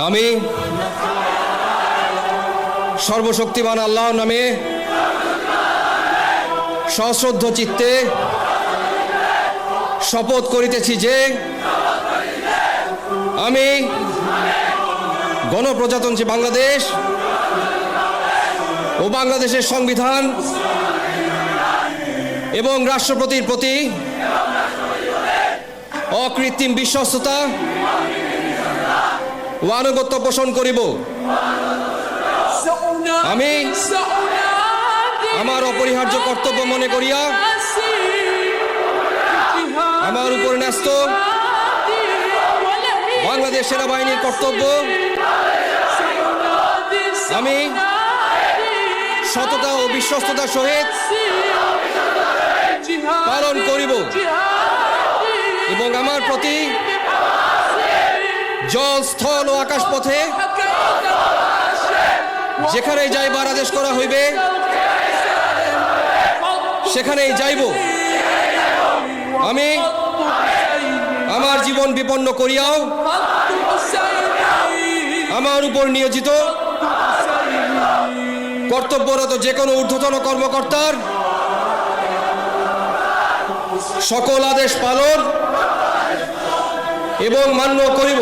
আমি সর্বশক্তিমান আল্লাহর নামে সশ্রদ্ধ চিত্তে শপথ করিতেছি যে আমি গণপ্রজাতন্ত্রী বাংলাদেশ ও বাংলাদেশের সংবিধান এবং রাষ্ট্রপতির প্রতি অকৃত্রিম বিশ্বস্ততা ও আনুগত্য পোষণ করিব। আমি আমার অপরিহার্য কর্তব্য মনে করিয়া আমার উপর ন্যস্ত বাংলাদেশ সেনাবাহিনীর কর্তব্য আমি সততা ও বিশ্বস্ততার সহিত পালন করিব এবং আমার প্রতি জল, স্থল ও আকাশ পথে যেখানেই যাইবার আদেশ করা হইবে সেখানেই যাইব। আমি আমার জীবন বিপন্ন করিয়াও আমার উপর নিয়োজিত কর্তব্যরত যে কোনো ঊর্ধ্বতন কর্মকর্তার সকল আদেশ পালন এবং মান্য করিব।